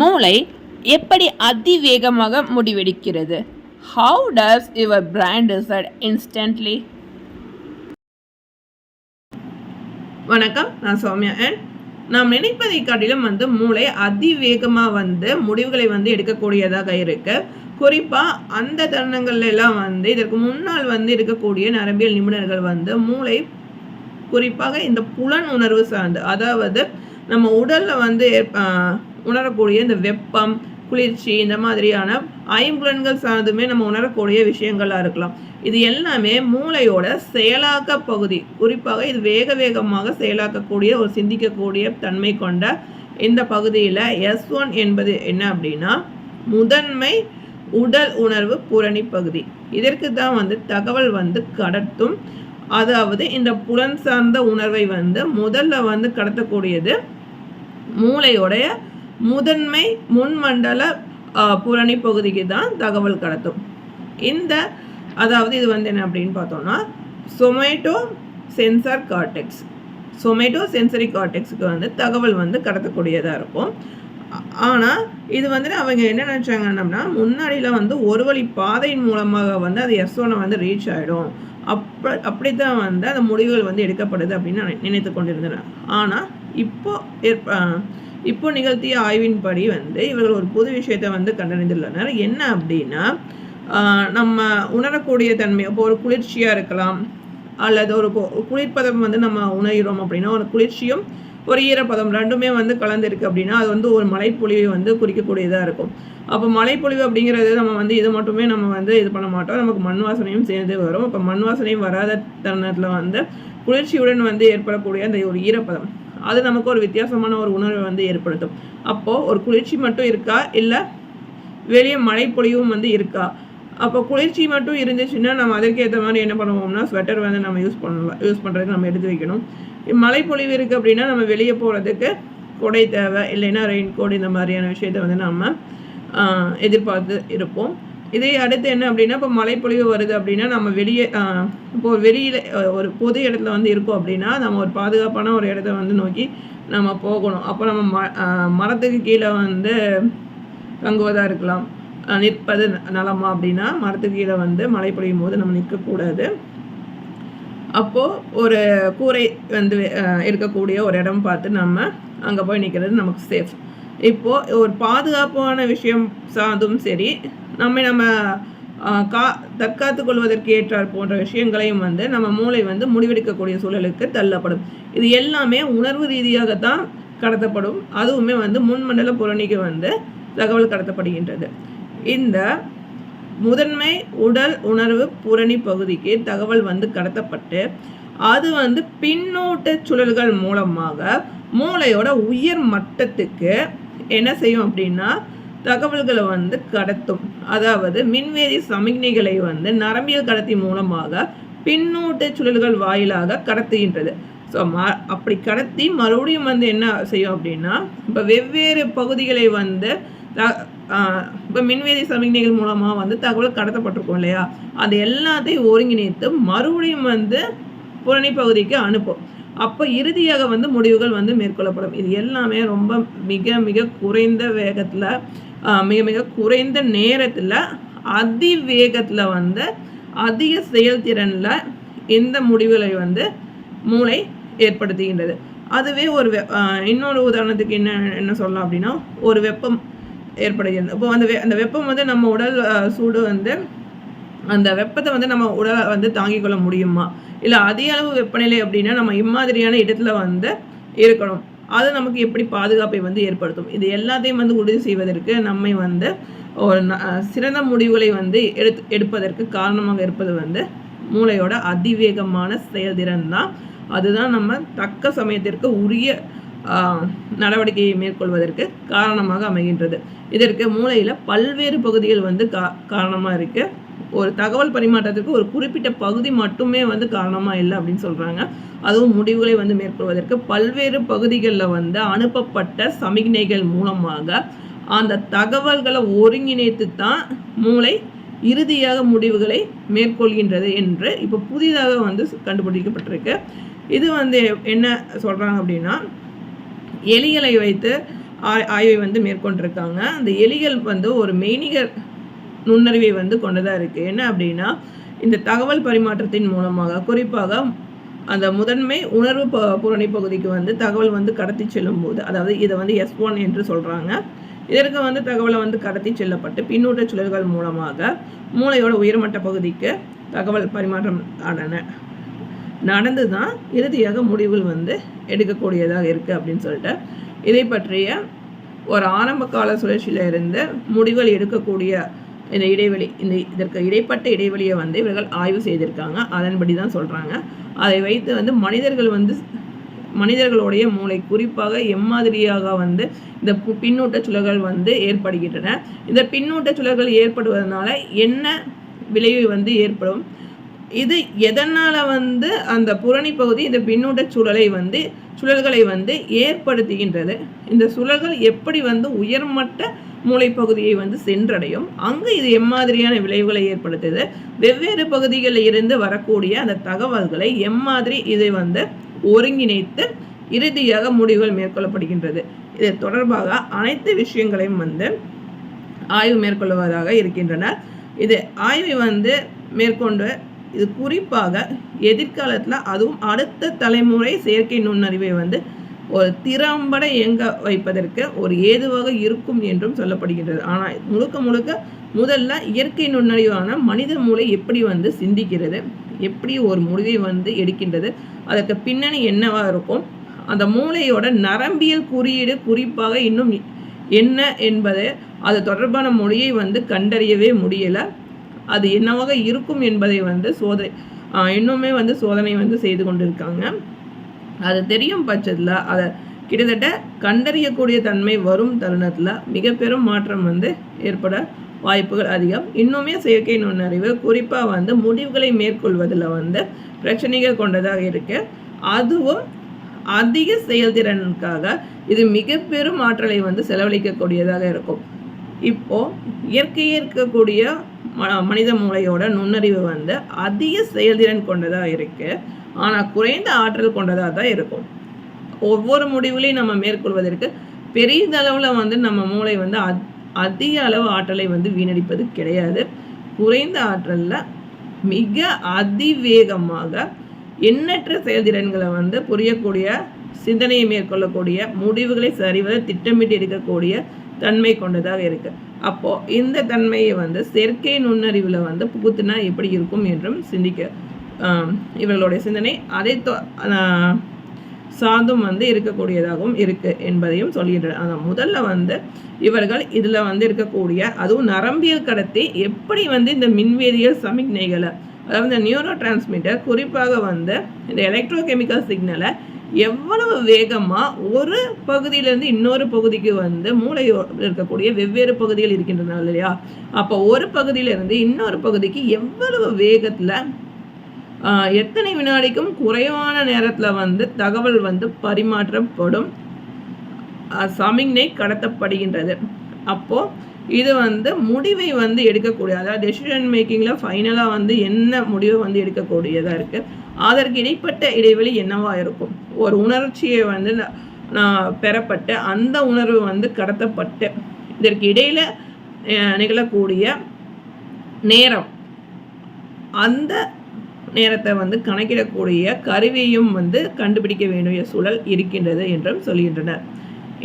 மூளை எப்படி அதிவேகமாக முடிவெடுக்கிறது? How does your brain decide instantly? வணக்கம், நான் சௌமியா. நாம் நினைப்பதை காட்டிலும் மூளை அதிவேகமாக முடிவுகளை எடுக்கக்கூடியதாக இருக்கு. குறிப்பாக அந்த தருணங்கள்ல எல்லாம் இதற்கு முன்னால் இருக்கக்கூடிய நரம்பியல் நிபுணர்கள் மூளை குறிப்பாக இந்த புலன் உணர்வு சார்ந்து, அதாவது நம்ம உடல்ல உணரக்கூடிய இந்த வெப்பம், குளிர்ச்சி, இந்த மாதிரியான ஐம்புலன்கள் சார்ந்துமே நம்ம உணரக்கூடிய விஷயங்களாக இருக்கலாம். இது எல்லாமே மூளையோட செயலாக்க பகுதி. குறிப்பாக இது வேகமாக செயலாக்கக்கூடிய ஒரு சிந்திக்கக்கூடிய தன்மை கொண்ட இந்த பகுதியில் S1 என்பது என்ன அப்படின்னா முதன்மை உடல் உணர்வு பூரணி பகுதி. இதற்கு தான் தகவல் கடத்தும். அதாவது இந்த புலன் சார்ந்த உணர்வை முதல்ல கடத்தக்கூடியது மூளையோடைய முதன்மை முன்மண்டல பூரணி பகுதிக்கு தான் தகவல் கடத்தும். அதாவது இது என்ன அப்படின்னு பார்த்தோம்னா சொமேட்டோ சென்சரி கார்டெக்ஸுக்கு தகவல் கடத்தக்கூடியதாக இருக்கும். ஆனால் இது அவங்க என்ன நினச்சாங்கன்னா முன்னாடியில் ஒரு வழி பாதையின் மூலமாக அது S1 ரீச் ஆகிடும். அப்படித்தான் அந்த முடிவுகள் எடுக்கப்படுது அப்படின்னு நினைத்து கொண்டிருந்தனர். ஆனால் இப்போ நிகழ்த்திய ஆய்வின்படி இவர்கள் ஒரு புது விஷயத்தை கண்டறிந்துள்ளனர். என்ன அப்படின்னா நம்ம உணரக்கூடிய தன்மை, இப்போ ஒரு குளிர்ச்சியாக இருக்கலாம் அல்லது ஒரு குளிர்பதம் நம்ம உணர்கிறோம் அப்படின்னா ஒரு குளிர்ச்சியும் ஒரு ஈரப்பதம் ரெண்டுமே கலந்துருக்கு அப்படின்னா அது ஒரு மழைப்பொழிவை குறிக்கக்கூடியதாக இருக்கும். அப்போ மழைப்பொழிவு அப்படிங்கிறது நம்ம இது மட்டுமே நம்ம இது பண்ண மாட்டோம், நமக்கு மண் வாசனையும் சேர்ந்து வரும். அப்போ மண் வாசனையும் வராத தருணத்தில் குளிர்ச்சியுடன் ஏற்படக்கூடிய அந்த ஒரு ஈரப்பதம் அது நமக்கு ஒரு வித்தியாசமான ஒரு உணர்வை ஏற்படுத்தும். அப்போது ஒரு குளிர்ச்சி மட்டும் இருக்கா, இல்லை வெளியே மழைப்பொழிவும் இருக்கா? அப்போ குளிர்ச்சி மட்டும் இருந்துச்சுன்னா நம்ம அதற்கு ஏற்ற மாதிரி என்ன பண்ணுவோம்னா ஸ்வெட்டர் நம்ம யூஸ் பண்ணுறதுக்கு நம்ம எடுத்து வைக்கணும். மழைப்பொழிவு இருக்குது அப்படின்னா நம்ம வெளியே போகிறதுக்கு கொடை தேவை, இல்லைன்னா ரெயின் கோட், இந்த மாதிரியான விஷயத்தை நம்ம எதிர்பார்த்து இருப்போம். இதே அடுத்து என்ன அப்படின்னா இப்போ மழைப்பொழிவு வருது அப்படின்னா நம்ம வெளியே இப்போ வெளியில் ஒரு பொது இடத்துல இருக்கோம் அப்படின்னா நம்ம ஒரு பாதுகாப்பான ஒரு இடத்த நோக்கி நம்ம போகணும். அப்போ நம்ம மரத்துக்கு கீழே தங்குவதாக இருக்கலாம். நிற்பது நலமா அப்படின்னா மரத்துக்கு கீழே மழை பொழியும் போது நம்ம நிற்கக்கூடாது. அப்போது ஒரு கூரை இருக்கக்கூடிய ஒரு இடம் பார்த்து நம்ம அங்கே போய் நிற்கிறது நமக்கு சேஃப். இப்போது ஒரு பாதுகாப்பான விஷயம் சார்ந்தும் சரி, நம்ம தற்காத்து கொள்வதற்கு ஏற்றார் போன்ற விஷயங்களையும் நம்ம மூளை முடிவெடுக்கக்கூடிய சூழலுக்கு தள்ளப்படும். இது எல்லாமே உணர்வு ரீதியாகத்தான் கடத்தப்படும். அதுவுமே முன்மண்டல புறணிக்கு தகவல் கடத்தப்படுகின்றது. இந்த முதன்மை உடல் உணர்வு பூரணி பகுதிக்கு தகவல் கடத்தப்பட்டு அது பின்னூட்ட சுழல்கள் மூலமாக மூளையோட உயர் மட்டத்துக்கு என்ன செய்யும் அப்படின்னா தகவல்களை கடத்தும். அதாவது மின்வேதி சமிக்ஞைகளை நரம்பியல் கடத்தி மூலமாக பின்னூட்ட சுழல்கள் வாயிலாக கடத்துகின்றது. ஸோ அப்படி கடத்தி மறுபடியும் என்ன செய்யும் அப்படின்னா இப்போ வெவ்வேறு பகுதிகளை இப்போ மின்வேதி சமிக்ஞைகள் மூலமாக தகவல் கடத்தப்பட்டிருக்கும் இல்லையா, அது எல்லாத்தையும் ஒருங்கிணைத்து மறுபடியும் புறணி பகுதிக்கு அனுப்பும். அப்போ இறுதியாக முடிவுகள் மேற்கொள்ளப்படும். இது எல்லாமே ரொம்ப மிக மிக குறைந்த வேகத்தில், மிக மிக குறைந்த நேரத்தில், அதிவேகத்தில் அதிக செயல்திறனில் இந்த முடிவுகளை மூளை ஏற்படுத்துகின்றது. அதுவே ஒரு இன்னொரு உதாரணத்துக்கு என்ன சொல்லலாம் அப்படின்னா ஒரு வெப்பம் ஏற்படுகிறது. இப்போ அந்த வெப்பம் நம்ம உடல் சூடு அந்த வெப்பத்தை நம்ம உடலை தாங்கிக் கொள்ள முடியுமா, இல்லை அதிக அளவு வெப்பநிலை அப்படின்னா நம்ம இம்மாதிரியான இடத்துல இருக்கணும், அது நமக்கு எப்படி பாதுகாப்பை ஏற்படுத்தும்? இது எல்லாத்தையும் உறுதி செய்வதற்கு நம்மை ஒரு சிறந்த முடிவுகளை எடுப்பதற்கு காரணமாக இருப்பது மூளையோட அதிவேகமான செயல்திறன் தான். அதுதான் நம்ம தக்க சமயத்திற்கு உரிய நடவடிக்கையை மேற்கொள்வதற்கு காரணமாக அமைகின்றது. இதற்கு மூளையில் பல்வேறு பகுதிகள் காரணமாக இருக்குது. ஒரு தகவல் பரிமாற்றத்துக்கு ஒரு குறிப்பிட்ட பகுதி மட்டுமே காரணமாக இல்லை அப்படின்னு சொல்கிறாங்க. அதுவும் முடிவுகளை மேற்கொள்வதற்கு பல்வேறு பகுதிகளில் அனுப்பப்பட்ட சமிக்ஞைகள் மூலமாக அந்த தகவல்களை ஒருங்கிணைத்து தான் மூளை இறுதியாக முடிவுகளை மேற்கொள்கின்றது என்று இப்போ புதிதாக கண்டுபிடிக்கப்பட்டிருக்கு. இது என்ன சொல்கிறாங்க அப்படின்னா எலிகளை வைத்து ஆய்வை வந்து மேற்கொண்டிருக்காங்க. அந்த எலிகள் வந்து ஒரு மெய்நிகர் நுண்ணறிவை வந்து கொண்டதாக இருக்குது. என்ன அப்படின்னா, இந்த தகவல் பரிமாற்றத்தின் மூலமாக குறிப்பாக அந்த முதன்மை உணர்வு புறணி பகுதிக்கு வந்து தகவல் வந்து கடத்தி செல்லும் போது, அதாவது இதை வந்து S1 என்று சொல்கிறாங்க. இதற்கு வந்து தகவலை வந்து கடத்தி செல்லப்பட்டு பின்னூட்ட சுழல்கள் மூலமாக மூளையோட உயர்மட்ட பகுதிக்கு தகவல் பரிமாற்றம் நடந்து தான் இறுதியாக முடிவுகள் வந்து எடுக்கக்கூடியதாக இருக்குது அப்படின்னு சொல்லிட்டு இதை பற்றிய ஒரு ஆரம்ப கால சுழற்சியில் இருந்து முடிவுகள் எடுக்கக்கூடிய இந்த இடைவெளி, இதற்கு இடைப்பட்ட இடைவெளியை வந்து இவர்கள் ஆய்வு செய்திருக்காங்க. அதன்படி தான் சொல்கிறாங்க. அதை வைத்து வந்து மனிதர்களுடைய மூளை குறிப்பாக எம்மாதிரியாக வந்து இந்த பின்னூட்ட சுழல்கள் வந்து ஏற்படுகின்றன, இந்த பின்னூட்ட சுழல்கள் ஏற்படுவதனால என்ன விளைவு வந்து ஏற்படும், இது எதனால் வந்து அந்த புறணி பகுதி இந்த பின்னூட்ட சுழல்களை வந்து ஏற்படுத்துகின்றது, இந்த சுழல்கள் எப்படி வந்து உயர்மட்ட மூளை பகுதியை வந்து சென்றடையும், அங்கு இது எம்மாதிரியான விளைவுகளை ஏற்படுத்துது, வெவ்வேறு பகுதிகளில் இருந்து வரக்கூடிய அந்த தகவல்களை எம்மாதிரி இதை வந்து ஒருங்கிணைத்து இறுதியாக முடிவுகள் மேற்கொள்ளப்படுகின்றது. இது தொடர்பாக அனைத்து விஷயங்களையும் வந்து ஆய்வு மேற்கொள்வதாக இருக்கின்றனர். இது ஆய்வை வந்து மேற்கொண்டு இது குறிப்பாக எதிர்காலத்தில் அதுவும் அடுத்த தலைமுறை செயற்கை நுண்ணறிவை வந்து ஒரு திறம்பட இயங்க வைப்பதற்கு ஒரு ஏதுவாக இருக்கும் என்றும் சொல்லப்படுகின்றது. ஆனால் முழுக்க முதல்ல இயற்கை நுண்ணறிவான மனித மூளை எப்படி வந்து சிந்திக்கிறது, எப்படி ஒரு முடிவை வந்து எடுக்கின்றது, அதற்கு பின்னணி என்னவாக இருக்கும், அந்த மூளையோட நரம்பியல் குறியீடு குறிப்பாக இன்னும் என்ன என்பது அது தொடர்பான மொழியை வந்து கண்டறியவே முடியலை. அது என்னவாக இருக்கும் என்பதை வந்து இன்னுமே வந்து சோதனை வந்து செய்து கொண்டிருக்காங்க. அது தெரியும் பட்சத்தில் அதை கிட்டத்தட்ட கண்டறியக்கூடிய தன்மை வரும் தருணத்தில் மிக பெரும் மாற்றம் வந்து ஏற்பட வாய்ப்புகள் அதிகம். இன்னுமே செயற்கை நுண்ணறிவு குறிப்பாக வந்து முடிவுகளை மேற்கொள்வதில் வந்து பிரச்சனைகள் கொண்டதாக இருக்கு. அதுவும் அதிக செயல்திறனுக்காக இது மிக பெரும் ஆற்றலை வந்து செலவழிக்கக்கூடியதாக இருக்கும். இப்போது இயற்கையே இருக்கக்கூடிய மனித மூளையோட நுண்ணறிவு வந்து அதிக செயல்திறன் கொண்டதாக இருக்குது, ஆனால் குறைந்த ஆற்றல் கொண்டதாக தான் இருக்கும். ஒவ்வொரு முடிவுகளையும் நம்ம மேற்கொள்வதற்கு பெரிதளவில் வந்து நம்ம மூளை வந்து அதிக அளவு ஆற்றலை வந்து வீணடிப்பது கிடையாது. குறைந்த ஆற்றலில் மிக அதிவேகமாக எண்ணற்ற செயல்திறன்களை வந்து புரியக்கூடிய, சிந்தனையை மேற்கொள்ளக்கூடிய, முடிவுகளை சரிவர திட்டமிட்டு எடுக்கக்கூடிய தன்மை கொண்டதாக இருக்குது. அப்போது இந்த தன்மையை வந்து செயற்கை நுண்ணறிவில் வந்து புகுத்தினா எப்படி இருக்கும் என்றும் சிந்திக்க இவர்களுடைய சிந்தனை அதை சார்ந்தும் வந்து இருக்கக்கூடியதாகவும் இருக்குது என்பதையும் சொல்கின்றனர். ஆனால் முதல்ல வந்து இவர்கள் இதில் வந்து இருக்கக்கூடிய அதுவும் நரம்பியல் கடத்தி எப்படி வந்து இந்த மின்வேதியியல் சமிக்ஞைகளை, அதாவது இந்த நியூரோ டிரான்ஸ்மிட்டர் குறிப்பாக வந்து இந்த எலக்ட்ரோகெமிக்கல் சிக்னலை எவ்வளவு வேகமாக ஒரு பகுதியிலேருந்து இன்னொரு பகுதிக்கு வந்து மூளையோடு இருக்கக்கூடிய வெவ்வேறு பகுதிகள் இருக்கின்றன இல்லையா, அப்போ ஒரு பகுதியிலேருந்து இன்னொரு பகுதிக்கு எவ்வளவு வேகத்தில் எத்தனை வினாடிக்கும் குறைவான நேரத்தில் வந்து தகவல் வந்து பரிமாற்றப்படும், சமிக்ஞை கடத்தப்படுகின்றது. அப்போது இது வந்து முடிவை வந்து எடுக்கக்கூடிய, அதாவது டெசிஷன் மேக்கிங்கில் ஃபைனலாக வந்து என்ன முடிவை வந்து எடுக்கக்கூடியதாக இருக்குது, அதற்கு இடைப்பட்ட இடைவெளி என்னவாக இருக்கும், ஒரு உணர்ச்சியை வந்து பெறப்பட்டு அந்த உணர்வு வந்து கடத்தப்பட்டு இதற்கு இடையில் நிகழக்கூடிய நேரம், அந்த நேரத்தை வந்து கணக்கிடக்கூடிய கருவியும் வந்து கண்டுபிடிக்க வேண்டிய சூழல் இருக்கின்றது என்றும் சொல்கின்றனர்.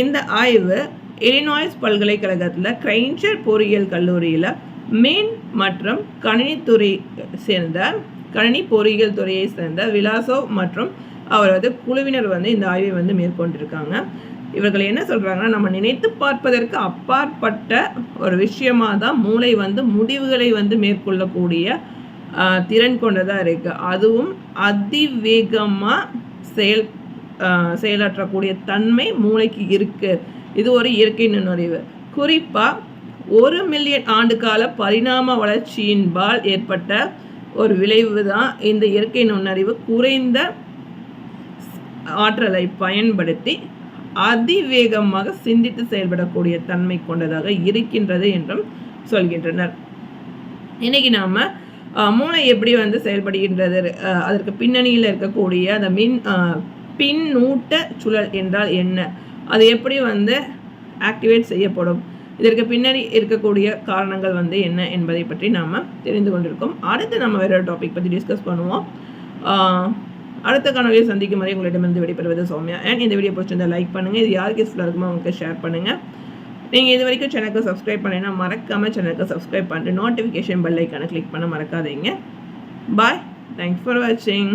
இந்த ஆய்வு இலினாய்ஸ் பல்கலைக்கழகத்தில் கிரைன்சர் பொறியியல் கல்லூரியில் மீன் மற்றும் கணினி பொறியியல் துறையை சேர்ந்த விலாசோவ் மற்றும் அவரது குழுவினர் வந்து இந்த ஆய்வை வந்து மேற்கொண்டிருக்காங்க. இவர்கள் என்ன சொல்கிறாங்கன்னா, நம்ம நினைத்து பார்ப்பதற்கு அப்பாற்பட்ட ஒரு விஷயமாக தான் மூளை வந்து முடிவுகளை வந்து மேற்கொள்ளக்கூடிய திறன் கொண்டதாக இருக்குது. அதுவும் அதிவேகமாக செயலாற்றக்கூடிய தன்மை மூளைக்கு இருக்குது. இது ஒரு இயற்கை நுண்ணறிவு. குறிப்பாக 1 மில்லியன் ஆண்டுகால பரிணாம வளர்ச்சியின்பால் ஏற்பட்ட ஒரு விளைவு தான் இந்த இயற்கை நுண்ணறிவு குறைந்த ஆற்றலை பயன்படுத்தி அதிவேகமாக சிந்தித்து செயல்படக்கூடிய தன்மை கொண்டதாக இருக்கின்றது என்றும் சொல்கின்றனர். இன்னைக்கு நாம் மூளை எப்படி வந்து செயல்படுகின்றது, அதற்கு பின்னணியில் இருக்கக்கூடிய அந்த பின்னூட்ட சுழல் என்றால் என்ன, அது எப்படி வந்து ஆக்டிவேட் செய்யப்படும். இதற்கு பின்னாடி இருக்கக்கூடிய காரணங்கள் வந்து என்ன என்பதை பற்றி நாம் தெரிந்து கொண்டிருக்கோம். அடுத்து நம்ம வேற ஒரு டாபிக் பற்றி டிஸ்கஸ் பண்ணுவோம். அடுத்த காணொலியை சந்திக்கும் வரை உங்களிடமிருந்து விடைபெறுவது சௌமியா. அண்ட் இந்த வீடியோ பிடிச்சிருந்தா லைக் பண்ணுங்கள். இது யாருக்கு யூஸ்ஃபுல்லாக இருக்குமோ அவங்களுக்கு ஷேர் பண்ணுங்கள். நீங்கள் இது வரைக்கும் சேனலுக்கு சப்ஸ்கிரைப் பண்ணினா மறக்காமல் சேனலுக்கு சப்ஸ்கிரைப் பண்ணிட்டு நோட்டிஃபிகேஷன் பெல் ஐக்கானை கிளிக் பண்ண மறக்காதீங்க. பாய். தேங்க்ஸ் ஃபார் வாட்சிங்.